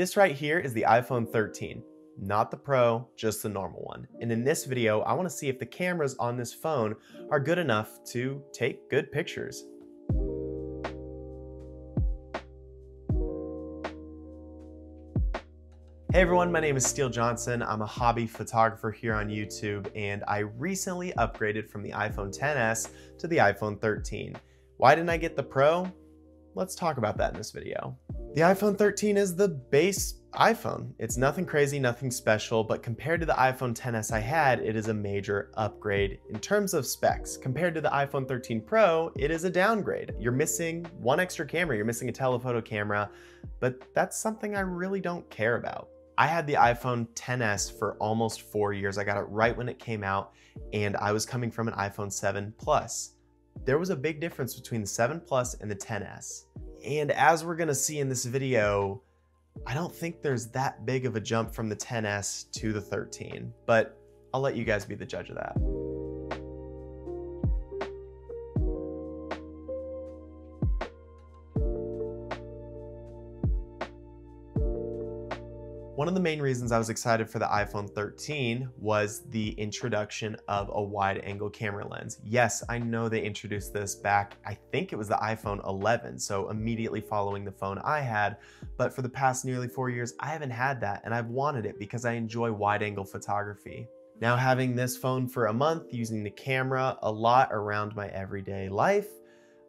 This right here is the iPhone 13, not the Pro, just the normal one. And in this video, I want to see if the cameras on this phone are good enough to take good pictures. Hey everyone, my name is Steele Johnson. I'm a hobby photographer here on YouTube, and I recently upgraded from the iPhone XS to the iPhone 13. Why didn't I get the Pro? Let's talk about that in this video. The iPhone 13 is the base iPhone. It's nothing crazy, nothing special, but compared to the iPhone XS I had, it is a major upgrade in terms of specs. Compared to the iPhone 13 Pro, it is a downgrade. You're missing one extra camera, you're missing a telephoto camera, but that's something I really don't care about. I had the iPhone XS for almost 4 years. I got it right when it came out, and I was coming from an iPhone 7 Plus. There was a big difference between the 7 Plus and the XS. And as we're gonna see in this video, I don't think there's that big of a jump from the XS to the 13, but I'll let you guys be the judge of that. One of the main reasons I was excited for the iPhone 13 was the introduction of a wide-angle camera lens. Yes, I know they introduced this back, I think it was the iPhone 11, so immediately following the phone I had, but for the past nearly 4 years, I haven't had that, and I've wanted it because I enjoy wide-angle photography. Now having this phone for a month, using the camera a lot around my everyday life,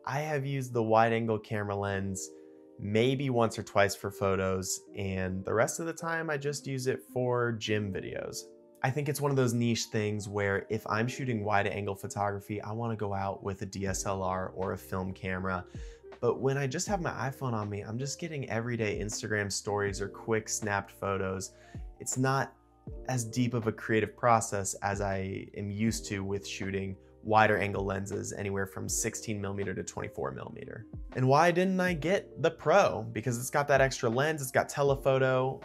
I have used the wide-angle camera lens maybe once or twice for photos, and the rest of the time I just use it for gym videos. I think it's one of those niche things where if I'm shooting wide angle photography, I want to go out with a DSLR or a film camera. But when I just have my iPhone on me, I'm just getting everyday Instagram stories or quick snapped photos. It's not as deep of a creative process as I am used to with shooting wider angle lenses anywhere from 16mm to 24mm. And why didn't I get the Pro? Because it's got that extra lens, it's got telephoto.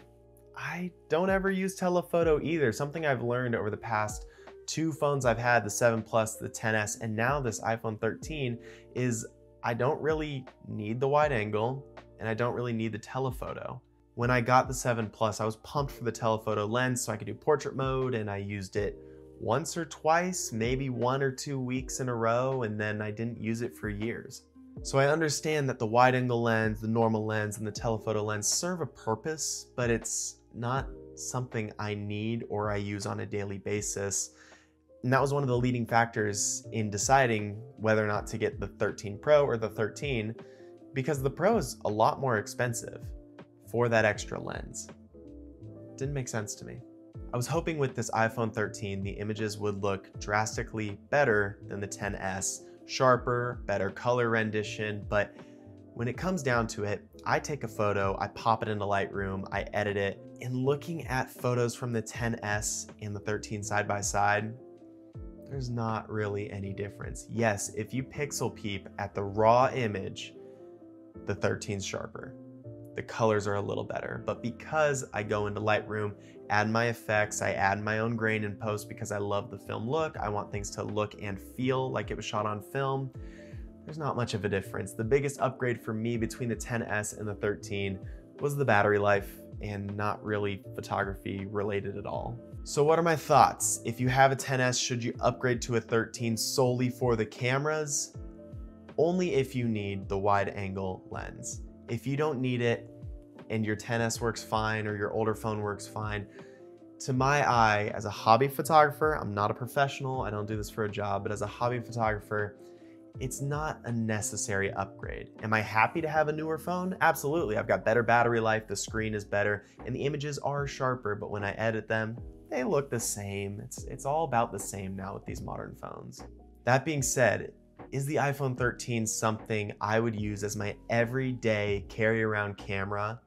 I don't ever use telephoto either. Something I've learned over the past 2 phones I've had, the 7 Plus, the XS, and now this iPhone 13, is I don't really need the wide angle and I don't really need the telephoto. When I got the 7 Plus, I was pumped for the telephoto lens so I could do portrait mode, and I used it once or twice, maybe 1 or 2 weeks in a row, and then I didn't use it for years. So I understand that the wide angle lens, the normal lens, and the telephoto lens serve a purpose, but it's not something I need or I use on a daily basis. And that was one of the leading factors in deciding whether or not to get the 13 Pro or the 13, because the Pro is a lot more expensive for that extra lens. Didn't make sense to me. I was hoping with this iPhone 13, the images would look drastically better than the XS, sharper, better color rendition, but when it comes down to it, I take a photo, I pop it into Lightroom, I edit it, and looking at photos from the XS and the 13 side by side, there's not really any difference. Yes, if you pixel peep at the raw image, the 13's sharper. The colors are a little better, but because I go into Lightroom, add my effects, I add my own grain in post because I love the film look, I want things to look and feel like it was shot on film, there's not much of a difference. The biggest upgrade for me between the XS and the 13 was the battery life, and not really photography related at all. So what are my thoughts? If you have a XS, should you upgrade to a 13 solely for the cameras? Only if you need the wide angle lens. If you don't need it and your XS works fine or your older phone works fine, to my eye, as a hobby photographer, I'm not a professional, I don't do this for a job, but as a hobby photographer, it's not a necessary upgrade. Am I happy to have a newer phone? Absolutely. I've got better battery life, the screen is better, and the images are sharper, but when I edit them, they look the same. It's all about the same now with these modern phones. That being said, is the iPhone 13 something I would use as my everyday carry-around camera?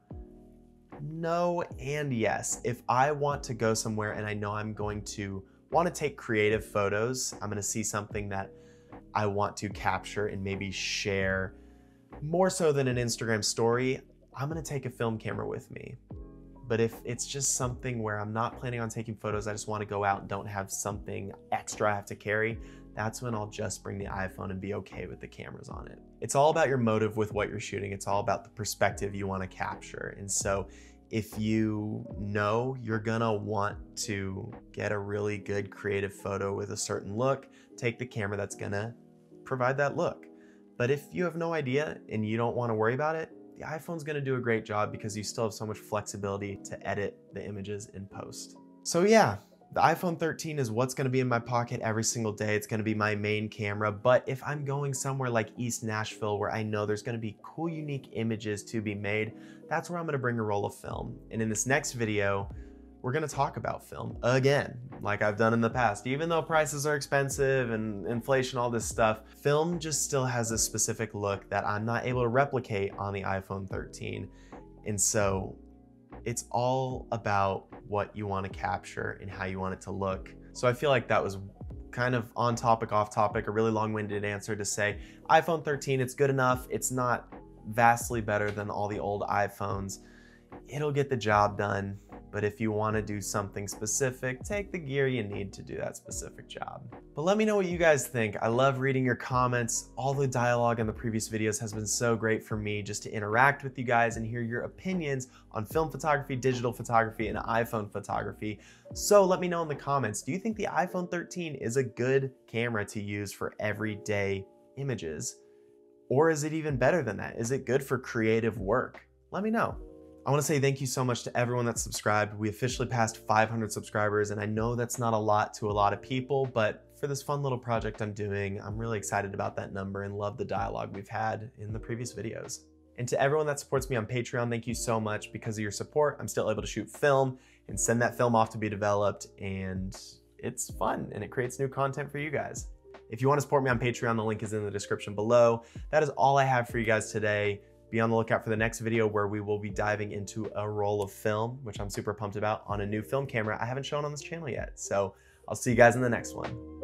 No and yes. If I want to go somewhere and I know I'm going to want to take creative photos, I'm going to see something that I want to capture and maybe share more so than an Instagram story, I'm going to take a film camera with me. But if it's just something where I'm not planning on taking photos, I just want to go out and don't have something extra I have to carry, that's when I'll just bring the iPhone and be okay with the cameras on it. It's all about your motive with what you're shooting. It's all about the perspective you want to capture. And so if you know you're gonna want to get a really good creative photo with a certain look, take the camera that's gonna provide that look. But if you have no idea and you don't want to worry about it, the iPhone's gonna do a great job because you still have so much flexibility to edit the images in post. So yeah, the iPhone 13 is what's gonna be in my pocket every single day. It's gonna be my main camera, but if I'm going somewhere like East Nashville where I know there's gonna be cool, unique images to be made, that's where I'm gonna bring a roll of film. And in this next video, we're gonna talk about film again, like I've done in the past. Even though prices are expensive and inflation, all this stuff, film just still has a specific look that I'm not able to replicate on the iPhone 13. And so it's all about what you want to capture and how you want it to look. So I feel like that was kind of on topic, off topic, a really long-winded answer to say iPhone 13, it's good enough. It's not vastly better than all the old iPhones. It'll get the job done. But if you want to do something specific, take the gear you need to do that specific job. But let me know what you guys think. I love reading your comments. All the dialogue in the previous videos has been so great for me just to interact with you guys and hear your opinions on film photography, digital photography, and iPhone photography. So let me know in the comments, do you think the iPhone 13 is a good camera to use for everyday images? Or is it even better than that? Is it good for creative work? Let me know. I want to say thank you so much to everyone that's subscribed. We officially passed 500 subscribers, and I know that's not a lot to a lot of people, but for this fun little project I'm doing, I'm really excited about that number and love the dialogue we've had in the previous videos. And to everyone that supports me on Patreon, thank you so much. Because of your support, I'm still able to shoot film and send that film off to be developed, and it's fun and it creates new content for you guys. If you want to support me on Patreon, the link is in the description below. That is all I have for you guys today. Be on the lookout for the next video where we will be diving into a roll of film, which I'm super pumped about, on a new film camera I haven't shown on this channel yet. So I'll see you guys in the next one.